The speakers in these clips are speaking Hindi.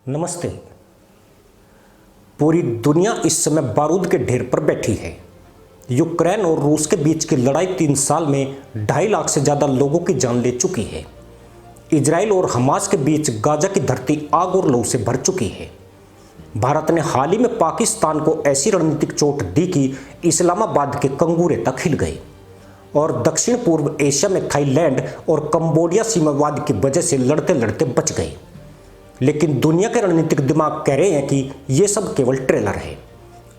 नमस्ते। पूरी दुनिया इस समय बारूद के ढेर पर बैठी है। यूक्रेन और रूस के बीच की लड़ाई 3 साल में 2.5 लाख से ज़्यादा लोगों की जान ले चुकी है। इजराइल और हमास के बीच गाजा की धरती आग और लहू से भर चुकी है। भारत ने हाल ही में पाकिस्तान को ऐसी रणनीतिक चोट दी कि इस्लामाबाद के कंगूरे तक हिल गए और दक्षिण पूर्व एशिया में थाईलैंड और कंबोडिया सीमावाद की वजह से लड़ते लड़ते बच गए। लेकिन दुनिया के रणनीतिक दिमाग कह रहे हैं कि ये सब केवल ट्रेलर है,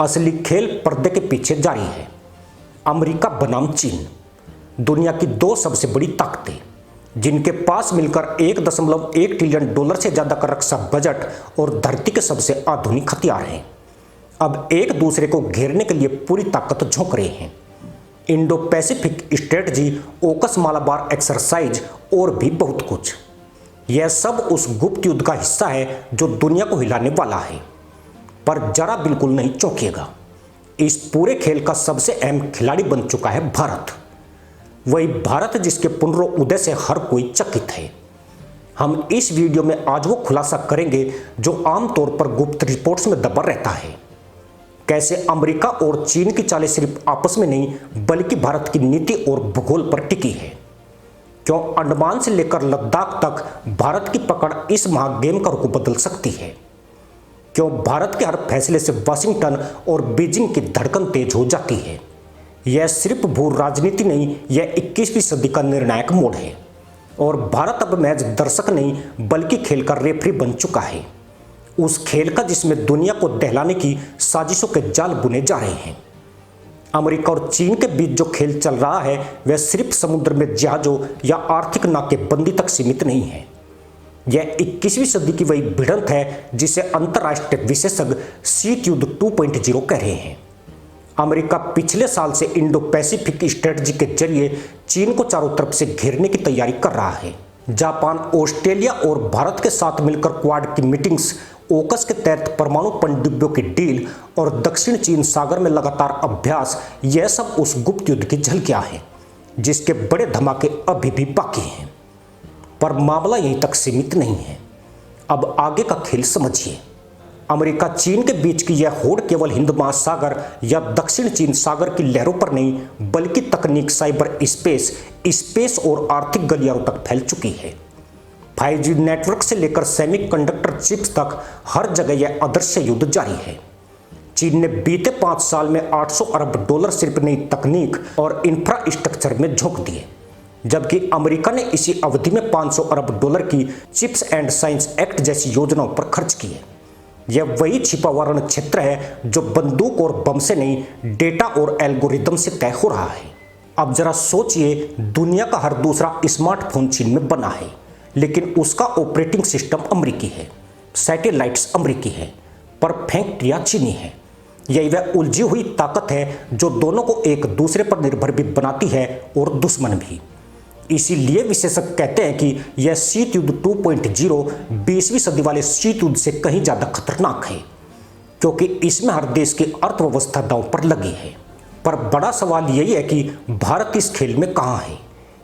असली खेल पर्दे के पीछे जारी है। अमेरिका बनाम चीन, दुनिया की 2 सबसे बड़ी ताकतें, जिनके पास मिलकर $1.1 ट्रिलियन से ज़्यादा का रक्षा बजट और धरती के सबसे आधुनिक हथियार हैं, अब एक दूसरे को घेरने के लिए पूरी ताकत झोंक रहे हैं। इंडो पैसिफिक स्ट्रेटजी, ओकस मालाबार एक्सरसाइज और भी बहुत कुछ। यह सब उस गुप्त युद्ध का हिस्सा है जो दुनिया को हिलाने वाला है। पर जरा बिल्कुल नहीं चौंकिएगा, इस पूरे खेल का सबसे अहम खिलाड़ी बन चुका है भारत। वही भारत जिसके पुनरोदय से हर कोई चकित है। हम इस वीडियो में आज वो खुलासा करेंगे जो आमतौर पर गुप्त रिपोर्ट्स में दबा रहता है। कैसे अमेरिका और चीन की चालें सिर्फ आपस में नहीं बल्कि भारत की नीति और भूगोल पर टिकी है। क्यों अंडमान से लेकर लद्दाख तक भारत की पकड़ इस महागेम का रुख बदल सकती है। क्यों भारत के हर फैसले से वाशिंगटन और बीजिंग की धड़कन तेज हो जाती है। यह सिर्फ भू राजनीति नहीं, यह 21वीं सदी का निर्णायक मोड़ है और भारत अब महज दर्शक नहीं बल्कि खेल का रेफरी बन चुका है। उस खेल का जिसमें दुनिया को दहलाने की साजिशों के जाल बुने जा रहे हैं। अमेरिका और चीन के बीच जो खेल चल रहा है वह सिर्फ समुद्र में जहाजों या आर्थिक नाकेबंदी तक सीमित नहीं है। यह 21वीं सदी की वही भिड़ंत है जिसे अंतर्राष्ट्रीय विशेषज्ञ शीत युद्ध 2.0 कह रहे हैं। अमेरिका पिछले साल से इंडो पैसिफिक स्ट्रेटजी के जरिए चीन को चारों तरफ से घेरने की तैयारी कर रहा है। जापान, ऑस्ट्रेलिया और भारत के साथ मिलकर क्वाड की मीटिंग्स, ओकस के तहत परमाणु पनडुब्बियों की डील और दक्षिण चीन सागर में लगातार अभ्यास, यह सब उस गुप्त युद्ध की झलकियां हैं जिसके बड़े धमाके अभी भी बाकी हैं। पर मामला यहीं तक सीमित नहीं है। अब आगे का खेल समझिए। अमेरिका चीन के बीच की यह होड़ केवल हिंद महासागर या दक्षिण चीन सागर की लहरों पर नहीं बल्कि तकनीक, साइबर स्पेस और आर्थिक गलियारों तक फैल चुकी है। 5G नेटवर्क से लेकर सेमीकंडक्टर चिप्स तक हर जगह यह अदृश्य युद्ध जारी है। चीन ने बीते 5 साल में $800 अरब सिर्फ नई तकनीक और इंफ्रास्ट्रक्चर में झोंक दिए, जबकि अमेरिका ने इसी अवधि में $500 अरब की चिप्स एंड साइंस एक्ट जैसी योजनाओं पर खर्च किए। यह वही छिपा हुआ रण क्षेत्र है जो बंदूक और बम से नहीं, डेटा और एल्गोरिदम से तय हो रहा है। अब जरा सोचिए, दुनिया का हर दूसरा स्मार्टफोन चीन में बना है, लेकिन उसका ऑपरेटिंग सिस्टम अमेरिकी है, सैटेलाइट्स अमेरिकी है, पर फैक्ट्रियां चीनी है। यही वह उलझी हुई ताकत है जो दोनों को एक दूसरे पर निर्भर भी बनाती है और दुश्मन भी। इसीलिए विशेषज्ञ कहते हैं कि यह शीत युद्ध 2.0 20वीं सदी वाले शीत युद्ध से कहीं ज्यादा खतरनाक है, क्योंकि इसमें हर देश की अर्थव्यवस्था दांव पर लगी है। पर बड़ा सवाल यही है कि भारत इस खेल में कहां है।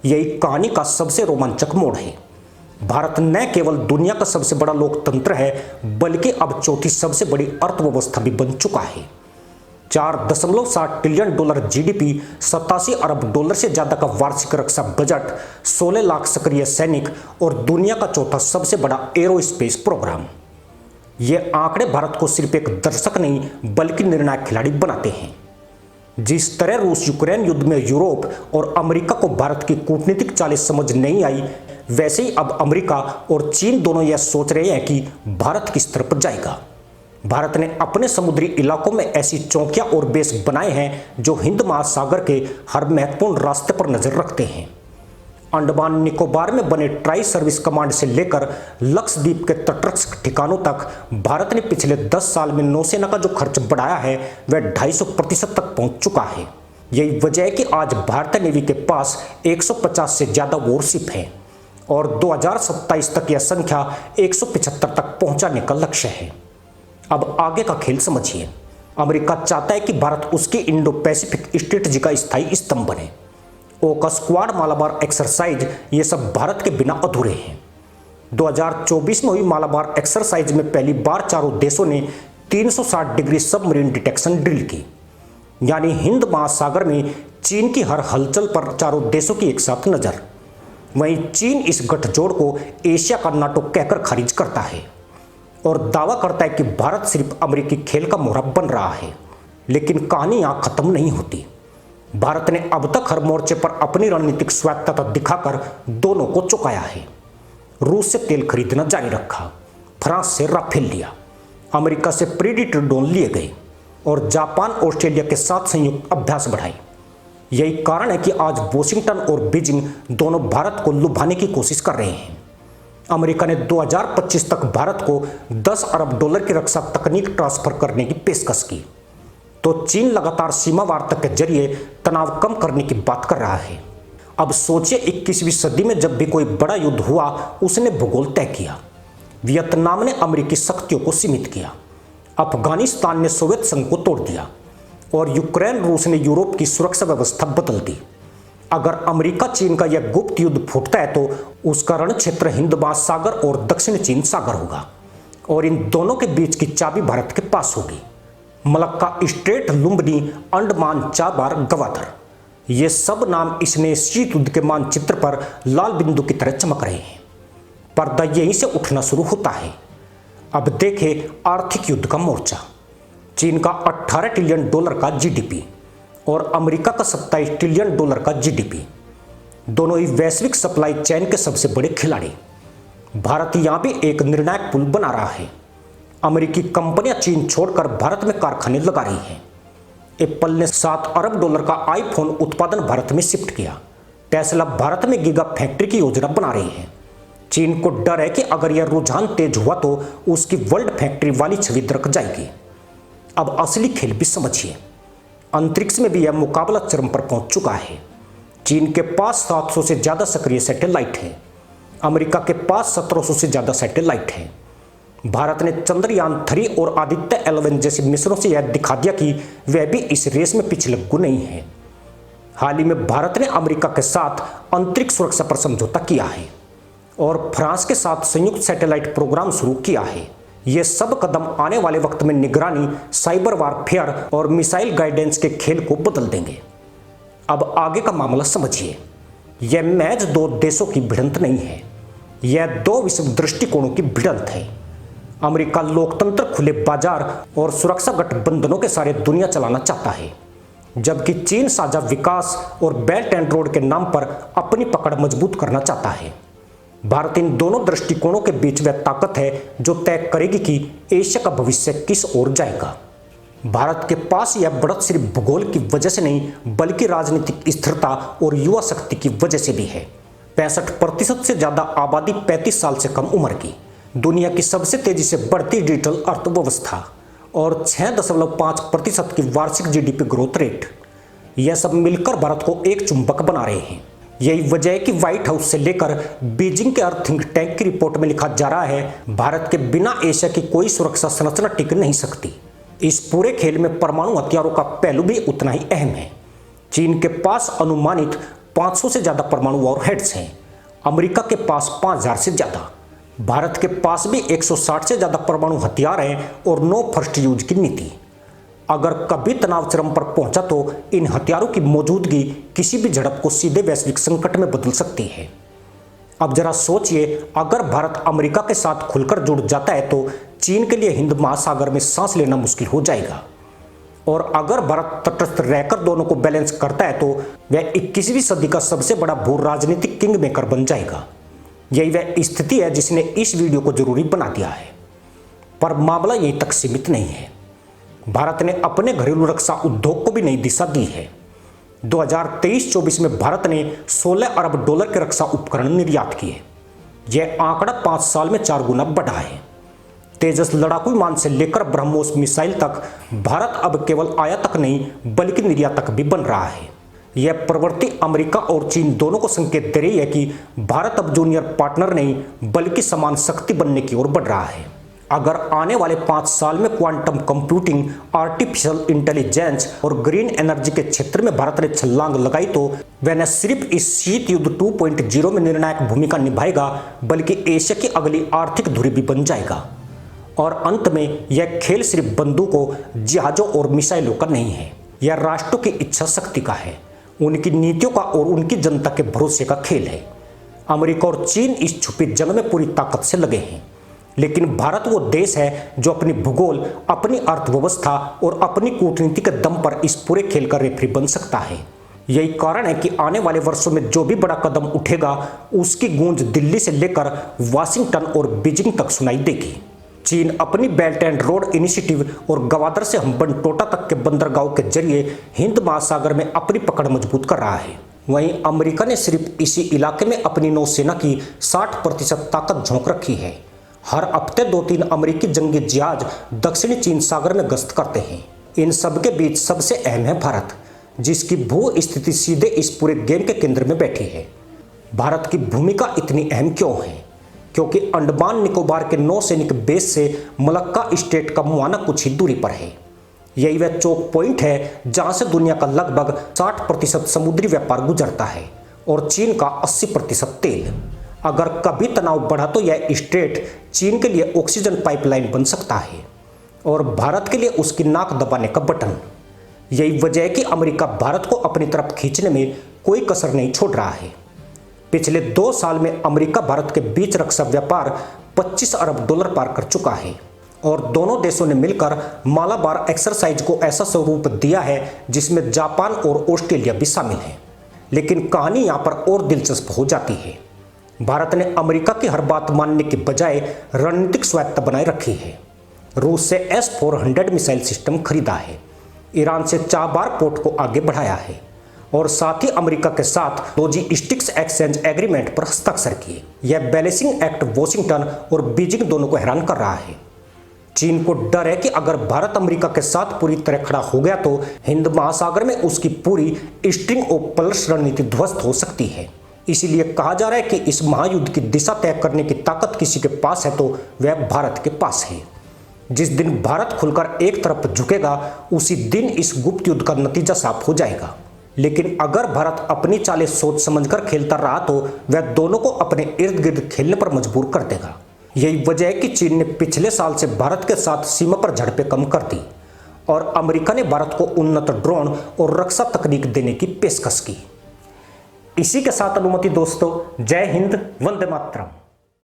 यही कहानी का सबसे रोमांचक मोड़ है। भारत न केवल दुनिया का सबसे बड़ा लोकतंत्र है बल्कि अब चौथी सबसे बड़ी अर्थव्यवस्था भी बन चुका है। $4.7 ट्रिलियन जीडीपी, $87 अरब से ज्यादा का वार्षिक रक्षा बजट, 16 लाख सक्रिय सैनिक और दुनिया का चौथा सबसे बड़ा एरोस्पेस प्रोग्राम। ये आंकड़े भारत को सिर्फ एक दर्शक नहीं बल्कि निर्णायक खिलाड़ी बनाते हैं। जिस तरह रूस यूक्रेन युद्ध में यूरोप और अमेरिका को भारत की कूटनीतिक चालें समझ नहीं आई, वैसे ही अब अमेरिका और चीन दोनों यह सोच रहे हैं कि भारत किस तरफ जाएगा। भारत ने अपने समुद्री इलाकों में ऐसी चौकियां और बेस बनाए हैं जो हिंद महासागर के हर महत्वपूर्ण रास्ते पर नजर रखते हैं। अंडमान निकोबार में बने ट्राई सर्विस कमांड से लेकर लक्षद्वीप के तटस्थ ठिकानों तक भारत ने पिछले 10 साल में नौसेना का जो खर्च बढ़ाया है वह 250% तक पहुंच चुका है। यही वजह है कि आज भारतीय नेवी के पास 150 से ज्यादा वॉरशिप है और 2027 तक यह संख्या 175 तक पहुंचाने का लक्ष्य है। अब आगे का खेल समझिए। अमेरिका चाहता है कि भारत उसकी इंडो पैसिफिक स्ट्रेटजी का स्थायी स्तंभ बने। ओकस, क्वाड, मालाबार एक्सरसाइज, ये सब भारत के बिना अधूरे हैं। 2024 में हुई मालाबार एक्सरसाइज में पहली बार चारों देशों ने 360 डिग्री सबमरीन डिटेक्शन ड्रिल की, यानी हिंद महासागर में चीन की हर हलचल पर चारों देशों की एक साथ नजर। वहीं चीन इस गठजोड़ को एशिया का नाटो कहकर खारिज करता है और दावा करता है कि भारत सिर्फ अमेरिकी खेल का मोहरा बन रहा है। लेकिन कहानी यहां खत्म नहीं होती। भारत ने अब तक हर मोर्चे पर अपनी रणनीतिक स्वायत्तता दिखाकर दोनों को चुकाया है। रूस से तेल खरीदना जारी रखा, फ्रांस से राफेल लिया, अमेरिका से प्रीडेटर ड्रोन लिए गए और जापान ऑस्ट्रेलिया के साथ संयुक्त अभ्यास बढ़ाए। यही कारण है कि आज वॉशिंगटन और बीजिंग दोनों भारत को लुभाने की कोशिश कर रहे हैं। अमेरिका ने 2025 तक भारत को $10 अरब की रक्षा तकनीक ट्रांसफर करने की पेशकश की, तो चीन लगातार सीमा वार्ता के जरिए तनाव कम करने की बात कर रहा है। अब सोचिए 21वीं सदी में जब भी कोई बड़ा युद्ध हुआ उसने भूगोल तय किया। वियतनाम ने अमेरिकी शक्तियों को सीमित किया, अफगानिस्तान ने सोवियत संघ को तोड़ दिया और यूक्रेन रूस ने यूरोप की सुरक्षा व्यवस्था बदल दी। अगर अमेरिका चीन का यह गुप्त युद्ध फूटता है तो उसका रण क्षेत्र हिंद महासागर और दक्षिण चीन सागर होगा और इन दोनों के बीच की चाबी भारत के पास होगी। मलक्का स्ट्रेट, लुम्बिनी, अंडमान, चाबार, गवादर, ये सब नाम इस नए शीत युद्ध के मानचित्र पर लाल बिंदु की तरह चमक रहे हैं। पर्दा यहीं से उठना शुरू होता है। अब देखें आर्थिक युद्ध का मोर्चा। चीन का $18 ट्रिलियन का जीडीपी और अमेरिका का $27 ट्रिलियन का जीडीपी, दोनों ही वैश्विक सप्लाई चेन के सबसे बड़े खिलाड़ी। भारत यहां भी एक निर्णायक पुल बना रहा है। अमेरिकी कंपनियां चीन छोड़कर भारत में कारखाने लगा रही हैं। एप्पल ने $7 अरब का आईफोन उत्पादन भारत में शिफ्ट किया। टेस्ला भारत में गीगा फैक्ट्री की योजना बना रही है। चीन को डर है कि अगर यह रुझान तेज हुआ तो उसकी वर्ल्ड फैक्ट्री वाली छवि दरक जाएगी। अब असली खेल भी समझिए। अंतरिक्ष में भी यह मुकाबला चरम पर पहुंच चुका है। चीन के पास 700 से ज्यादा सक्रिय सैटेलाइट है, अमेरिका के पास 1700 से ज्यादा सैटेलाइट है। भारत ने चंद्रयान 3 और आदित्य 11 जैसे मिशनों से यह दिखा दिया कि वह भी इस रेस में पिछलग्गू नहीं है। हाल ही में भारत ने अमेरिका के साथ अंतरिक्ष सुरक्षा पर समझौता किया है और फ्रांस के साथ संयुक्त सैटेलाइट प्रोग्राम शुरू किया है। ये सब कदम आने वाले वक्त में निगरानी, साइबर वारफेयर और मिसाइल गाइडेंस के खेल को बदल देंगे। अब आगे का मामला समझिए। यह मैच दो देशों की भिड़ंत नहीं है, यह दो विश्व दृष्टिकोणों की भिड़ंत है। अमेरिका लोकतंत्र, खुले बाजार और सुरक्षा गठबंधनों के सारे दुनिया चलाना चाहता है, जबकि चीन साझा विकास और बेल्ट एंड रोड के नाम पर अपनी पकड़ मजबूत करना चाहता है। भारत इन दोनों दृष्टिकोणों के बीच वह ताकत है जो तय करेगी कि एशिया का भविष्य किस ओर जाएगा। भारत के पास यह बढ़त सिर्फ भूगोल की वजह से नहीं बल्कि राजनीतिक स्थिरता और युवा शक्ति की वजह से भी है। 65% से ज्यादा आबादी 35 साल से कम उम्र की, दुनिया की सबसे तेजी से बढ़ती डिजिटल अर्थव्यवस्था और 6.5% की वार्षिक जीडीपी ग्रोथ रेट, यह सब मिलकर भारत को एक चुंबक बना रहे हैं। यही वजह है कि व्हाइट हाउस से लेकर बीजिंग के अर्थ थिंक टैंक की रिपोर्ट में लिखा जा रहा है, भारत के बिना एशिया की कोई सुरक्षा संरचना टिक नहीं सकती। इस पूरे खेल में परमाणु हथियारों का पहलू भी उतना ही अहम है। चीन के पास अनुमानित 500 से ज्यादा परमाणु वॉरहेड्स हैं, अमेरिका के पास 5000 से ज्यादा, भारत के पास भी 160 से ज्यादा परमाणु हथियार हैं और नो फर्स्ट यूज की नीति। अगर कभी तनाव चरम पर पहुंचा तो इन हथियारों की मौजूदगी किसी भी झड़प को सीधे वैश्विक संकट में बदल सकती है। अब जरा सोचिए, अगर भारत अमेरिका के साथ खुलकर जुड़ जाता है तो चीन के लिए हिंद महासागर में सांस लेना मुश्किल हो जाएगा, और अगर भारत तटस्थ रहकर दोनों को बैलेंस करता है तो वह 21वीं सदी का सबसे बड़ा भू राजनीतिक किंग मेकर बन जाएगा। यही वह स्थिति है जिसने इस वीडियो को जरूरी बना दिया है। पर मामला यहीं तक सीमित नहीं है। भारत ने अपने घरेलू रक्षा उद्योग को भी नई दिशा दी है। 2023-24 में भारत ने $16 अरब के रक्षा उपकरण निर्यात किए। यह आंकड़ा 5 साल में 4 गुना बढ़ा है। तेजस लड़ाकू विमान से लेकर ब्रह्मोस मिसाइल तक भारत अब केवल आयातक नहीं बल्कि निर्यातक भी बन रहा है। यह प्रवृत्ति अमेरिका और चीन दोनों को संकेत दे रही है कि भारत अब जूनियर पार्टनर नहीं बल्कि समान शक्ति बनने की ओर बढ़ रहा है। अगर आने वाले 5 साल में क्वांटम कंप्यूटिंग, आर्टिफिशियल इंटेलिजेंस और ग्रीन एनर्जी के क्षेत्र में भारत ने छलांग लगाई तो वह न सिर्फ इस शीत युद्ध 2.0 में निर्णायक भूमिका निभाएगा, बल्कि एशिया की अगली आर्थिक धुरी भी बन जाएगा। और अंत में यह खेल सिर्फ बंदूकों, जहाजों और मिसाइलों का नहीं है, यह राष्ट्रों की इच्छा शक्ति का है, उनकी नीतियों का और उनकी जनता के भरोसे का खेल है। अमेरिका और चीन इस छुपी जंग में पूरी ताकत से लगे हैं, लेकिन भारत वो देश है जो अपनी भूगोल, अपनी अर्थव्यवस्था और अपनी कूटनीति के दम पर इस पूरे खेल का रेफरी बन सकता है। यही कारण है कि आने वाले वर्षों में जो भी बड़ा कदम उठेगा, उसकी गूंज दिल्ली से लेकर वाशिंगटन और बीजिंग तक सुनाई देगी। चीन अपनी बेल्ट एंड रोड इनिशिएटिव और गवादर से हम्बनटोटा तक के बंदरगाहों के जरिए हिंद महासागर में अपनी पकड़ मजबूत कर रहा है। वहीं अमेरिका ने सिर्फ इसी इलाके में अपनी नौसेना की 60% ताकत झोंक रखी है। हर हफ्ते 2-3 अमेरिकी जंगी जहाज दक्षिणी चीन सागर में गश्त करते हैं। इन सब के बीच सबसे अहम है भारत, जिसकी भू स्थिति सीधे इस पूरे गेम के केंद्र में बैठी है। भारत की भूमिका इतनी अहम क्यों है? क्योंकि अंडमान निकोबार के नौसैनिक बेस से मलक्का स्टेट का मुआना कुछ ही दूरी पर है। यही वह चौक पॉइंट है जहां से दुनिया का लगभग 60% समुद्री व्यापार गुजरता है और चीन का 80% तेल। अगर कभी तनाव बढ़ा तो यह स्ट्रेट चीन के लिए ऑक्सीजन पाइपलाइन बन सकता है और भारत के लिए उसकी नाक दबाने का बटन। यही वजह है कि अमेरिका भारत को अपनी तरफ खींचने में कोई कसर नहीं छोड़ रहा है। पिछले 2 साल में अमेरिका भारत के बीच रक्षा व्यापार $25 अरब पार कर चुका है और दोनों देशों ने मिलकर मालाबार एक्सरसाइज को ऐसा स्वरूप दिया है जिसमें जापान और ऑस्ट्रेलिया भी शामिल हैं। लेकिन कहानी यहाँ पर और दिलचस्प हो जाती है। भारत ने अमेरिका की हर बात मानने के बजाय रणनीतिक स्वायत्तता बनाए रखी है। रूस से S-400 मिसाइल सिस्टम खरीदा है, ईरान से चाबार पोर्ट को आगे बढ़ाया है और साथ ही अमेरिका के साथ लॉजिस्टिक्स एक्सचेंज एग्रीमेंट पर हस्ताक्षर किए। यह बैलेंसिंग एक्ट वॉशिंगटन और बीजिंग दोनों को हैरान कर रहा है। चीन को डर है कि अगर भारत अमेरिका के साथ पूरी तरह खड़ा हो गया तो हिंद महासागर में उसकी पूरी स्ट्रिंग ऑफ पेर्ल्स रणनीति ध्वस्त हो सकती है। इसीलिए कहा जा रहा है कि इस महायुद्ध की दिशा तय करने की ताकत किसी के पास है तो वह भारत के पास है। जिस दिन भारत खुलकर एक तरफ झुकेगा, उसी दिन इस गुप्त युद्ध का नतीजा साफ हो जाएगा। लेकिन अगर भारत अपनी चालें सोच समझकर खेलता रहा तो वह दोनों को अपने इर्द गिर्द खेलने पर मजबूर कर देगा। यही वजह है कि चीन ने पिछले साल से भारत के साथ सीमा पर झड़पें कम कर दी और अमेरिका ने भारत को उन्नत ड्रोन और रक्षा तकनीक देने की पेशकश की। इसी के साथ अनुमति दोस्तों, जय हिंद, वंदे मातरम।